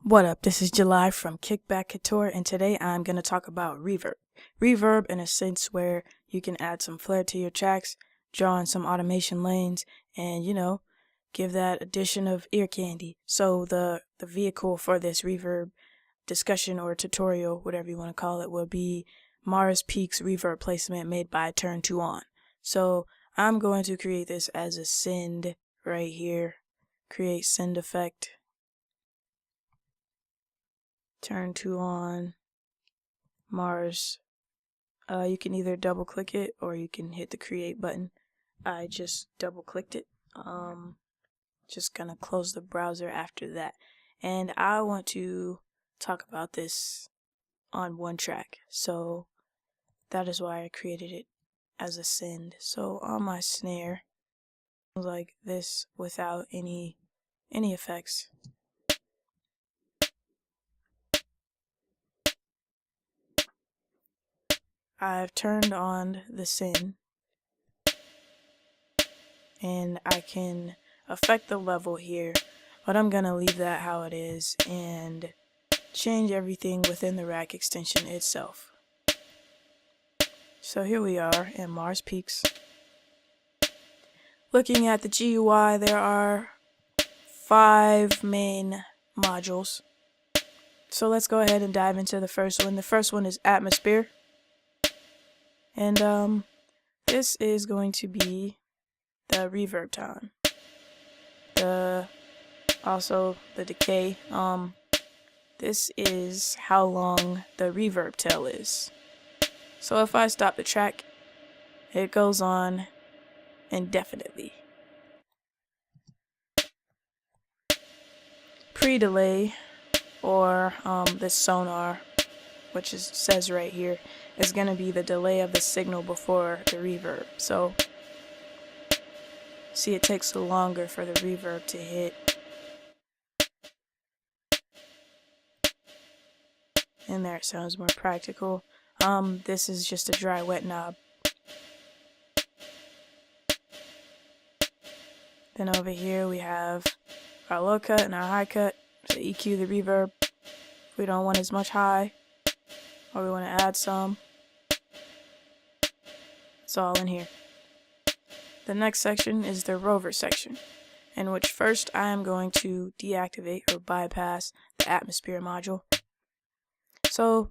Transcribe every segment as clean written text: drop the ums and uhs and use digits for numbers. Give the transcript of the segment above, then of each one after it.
What up, this is July from Kickback Couture, and today I'm going to talk about Reverb. Reverb in a sense where you can add some flair to your tracks, draw in some automation lanes, and give that addition of ear candy. So the vehicle for this Reverb discussion or tutorial, whatever you want to call it, will be Mars Peak's Reverb placement made by Turn 2 On. So I'm going to create this as a send right here. Create send effect. Turn 2 On, Mars. You can either double click it or you can hit the create button. I just double clicked it. Just gonna close the browser after that. And I want to talk about this on one track. So that is why I created it as a send. So on my snare, like this without any effects. I've turned on the send, and I can affect the level here, but I'm gonna leave that how it is and change everything within the rack extension itself. So here we are in Mars Peaks. Looking at the GUI, there are 5 main modules. So let's go ahead and dive into the first one. The first one is Atmosphere. And this is going to be the reverb tone. Also the decay. This is how long the reverb tail is. So if I stop the track, it goes on indefinitely. Pre-delay, or this sonar, which says right here, is going to be the delay of the signal before the reverb. So see, it takes longer for the reverb to hit. And there, it sounds more practical. This is just a dry wet knob. Then over here we have our low cut and our high cut to EQ the reverb. If we don't want as much high, or we want to add some, it's all in here. The next section is the rover section, in which first I am going to deactivate or bypass the atmosphere module. So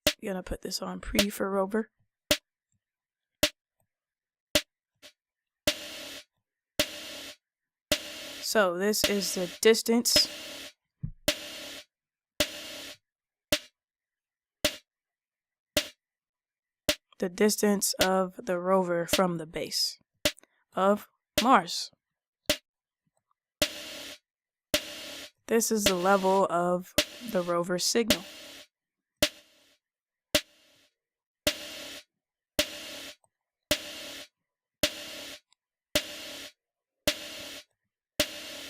I'm gonna put this on pre for rover. So this is the distance. The distance of the rover from the base of Mars. This is the level of the rover signal.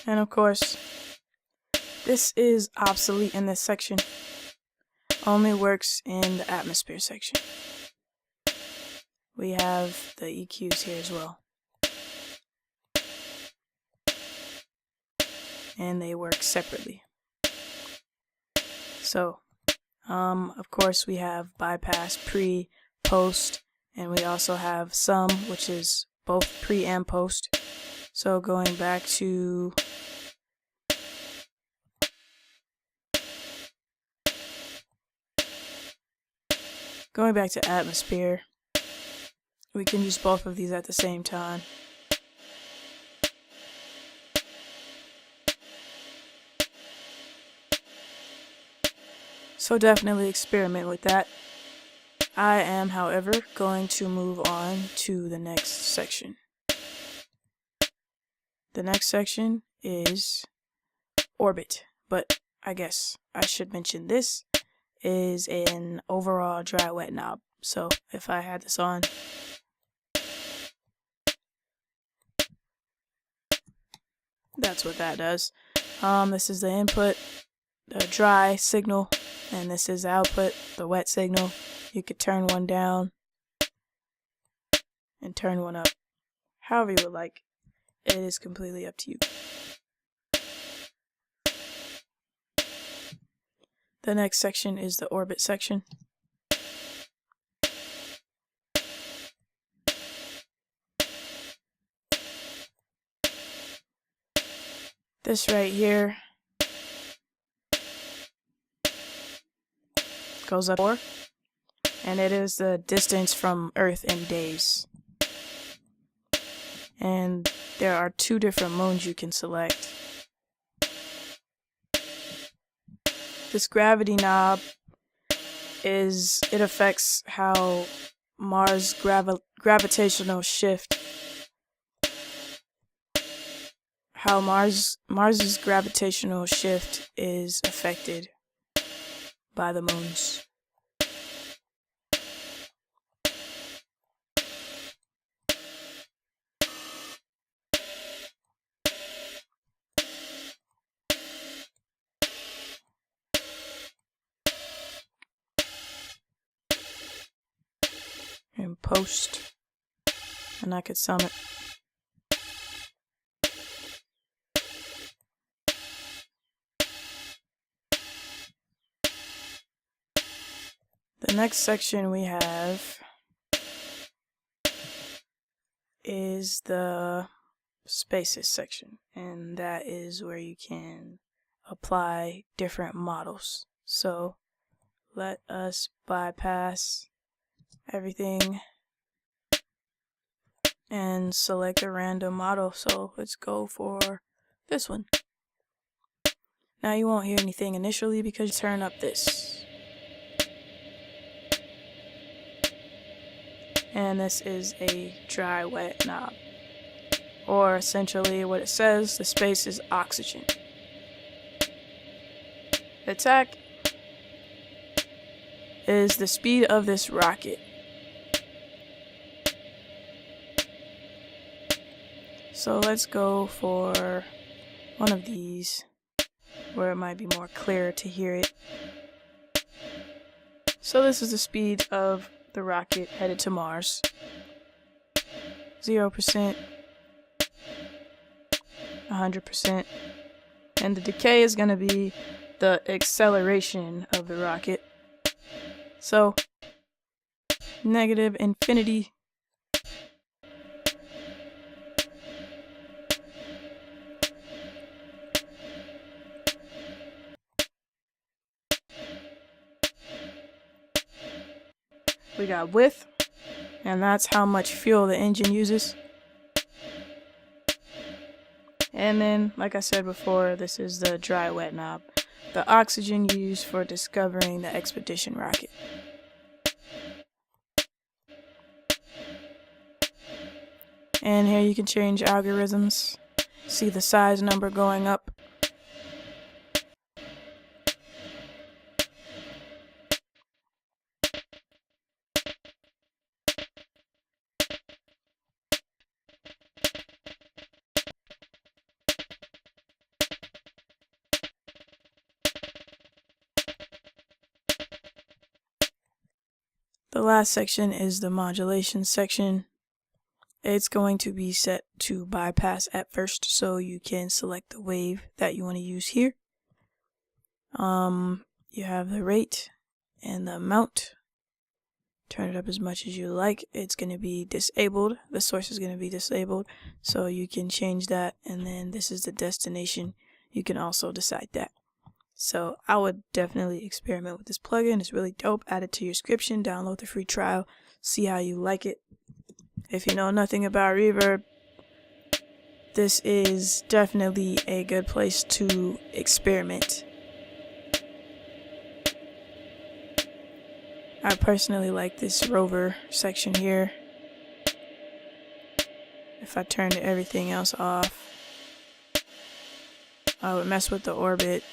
And of course, this is obsolete in this section. Only works in the atmosphere section. We have the EQs here as well. And they work separately. So, of course, we have bypass, pre, post, and we also have sum, which is both pre and post. So going back to atmosphere, we can use both of these at the same time. So definitely experiment with that. I am, however, going to move on to the next section. The next section is orbit, but I guess I should mention this is an overall dry wet knob. So if I had this on, that's what that does. This is the input, the dry signal, and this is the output, the wet signal. You could turn one down and turn one up, however you would like. It is completely up to you. The next section is the orbit section. This right here goes up 4, and it is the distance from Earth in days. And there are 2 different moons you can select. This gravity knob it affects how Mars' gravitational shift. How Mars's gravitational shift is affected by the moons. In post, and I could sum it. The next section we have is the spaces section, and that is where you can apply different models. So let us bypass everything and select a random model. So let's go for this one. Now you won't hear anything initially because you turn up this. And this is a dry wet knob. Or essentially what it says, the space is oxygen. The attack is the speed of this rocket. So let's go for one of these where it might be more clear to hear it. So this is the speed of the rocket headed to Mars. 0%, 100%, and the decay is going to be the acceleration of the rocket. So negative infinity. We got width, and that's how much fuel the engine uses. And then, like I said before, this is the dry wet knob, the oxygen used for discovering the expedition rocket. And here you can change algorithms, see the size number going up. The last section is the modulation section. It's going to be set to bypass at first, so you can select the wave that you want to use here. You have the rate and the amount. Turn it up as much as you like. It's going to be disabled. The source is going to be disabled, so you can change that. And then this is the destination. You can also decide that. So I would definitely experiment with this plugin. It's really dope. Add it to your subscription. Download the free trial. See how you like it. If you know nothing about Reverb, this is definitely a good place to experiment. I personally like this rover section here. If I turned everything else off, I would mess with the orbit.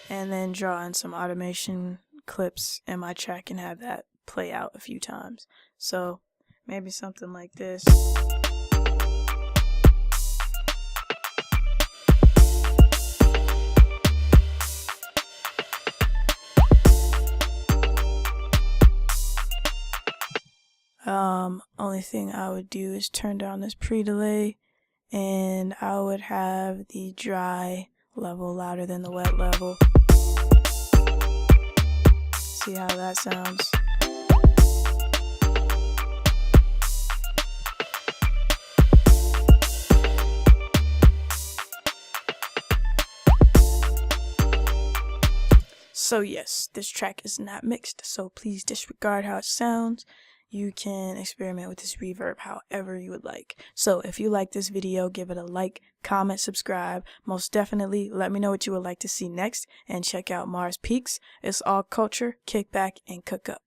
And then draw in some automation clips in my track and have that play out a few times. So maybe something like this. Only thing I would do is turn down this pre-delay, and I would have the dry level louder than the wet level. See how that sounds. So yes, this track is not mixed, so please disregard how it sounds. You can experiment with this reverb however you would like. So if you like this video, give it a like, comment, subscribe. Most definitely let me know what you would like to see next, and check out Mars Peaks. It's all Couture, Kickback, and Cook Up.